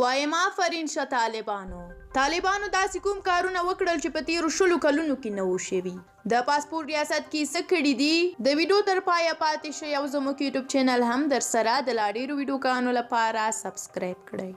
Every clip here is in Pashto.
وایم افرین شه طالبانو داسې کوم کارونه وکړل چې په تیرو 20 کلونو کې نه وو شوي. د پاسپورت ریاست کې څه کړي دي؟ د ویډیو تر پایه پاتې شئ او زموږ یوټیوب چینل هم در سره د لا ډېرو ویډیوګانو لپاره سبسکرایب کړئ.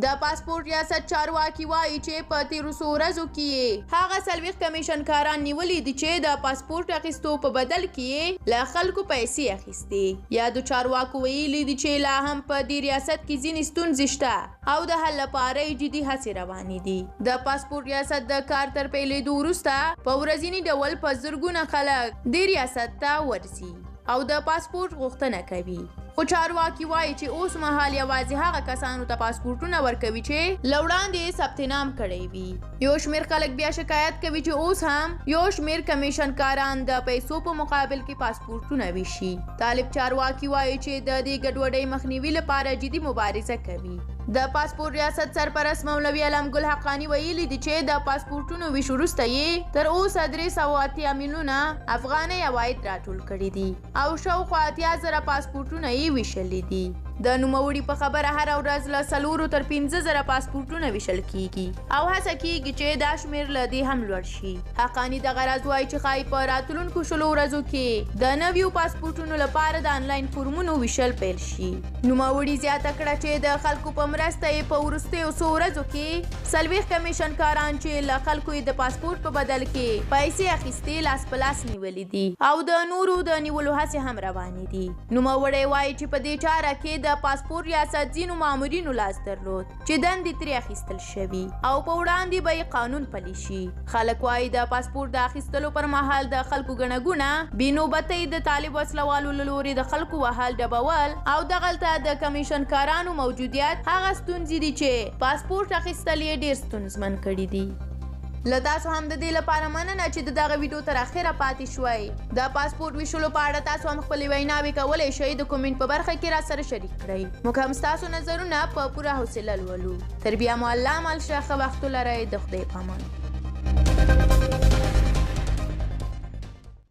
د پاسپورت ریاست چارواکي وایي چې په تیرو 100 ورځو کې هغه 40 کمیشنکاران نیولي دي چې د پاسپورت اخیستو په بدل کې له خلکو پیسې اخیستې. یا د چارواکو ویلي دي چې لا هم په دې ریاست کې ځینې ستونزې شته او د حل لپاره یې جدي هڅې روانې دي. د پاسپورت ریاست د کار تر پیلېدو وروسته په ورځني ډول په زرګونه خلک دې ریاست ته ورځي او د پاسپورت غوښتنه کوي. خو چارواکي وایي چې اوس مهال یوازې هغه کسانو ته پاسپورټونه ورکوي چې له وړاندې ثبت نام کړی وي. یو شمېر خلک بیا شکایت کوي چې اوس هم یو شمېر کمیشنکاران د پیسو په مقابل کې پاسپورټونه ویشي. طالب چارواکي وایي چې د دې ګډوډۍ مخنیوي لپاره جدي مبارزه کوي. د پاسپورت ریاست سرپرست مولوي علم ګل حقانی ویلي دي چې د پاسپورټونو ویش وروسته یې تر اوسه 308 میلیونه افغانۍ عواید راټول کړي دي او شاوخوا 80,000 پاسپورټونه یې ویشلي دي. د نوموړي په خبره هره ورځ له 4 تر 15,000 پاسپورټونه ویشل کیږي او هڅه کیږي چې دا شمېر له دې هم لوړ شي. حقانی دغه راز وایي چې ښایي په راتلونکو 20 ورځو کې د نویو پاسپورټونو لپاره د آنلاین فورمونو ویشل پیل شي. نوموړي زیاته کړه چې د خلکو په مرسته یې په وروستیو 100 ورځو کې 40 کمیشنکاران چې له خلکو یې د پاسپورت په بدل کې پیسې اخیستې لاس په لاس نیولي دي او د نورو د نیولو هڅې هم روانې دي. نوموړی وایي چې په دې چاره کې د پاسپورت ریاست ځینو مامورینو لاس درلود چې دندې ترې اخیستل شوي او په وړاندې به یې قانون پلی شي. خلک وایي د پاسپورت د اخیستلو پر مهال د خلکو ګڼه ګوڼه بې نوبتۍ د طالب وسلوالو له لورې د خلکو وهل ډبول او دغلته د کمیشنکارانو موجودیت هغه ستونزې دي چې پاسپورت اخیستل یې ډېر ستونزمن کړي دي. له تاسو هم د دې لپاره مننه چې د دغه ویډیو تر اخره پاتې شوئ. د پاسپورت ویشلو په اړه تاسو هم خپلې ویناوې کولی شئ د کومنټ په برخه کې را سره شریک کړئ. موږ هم ستاسو نظرونه په پوره حوصله لولو. تر بیا مو الله مل شه. ښه وخت ولرئ. د خدای په امان.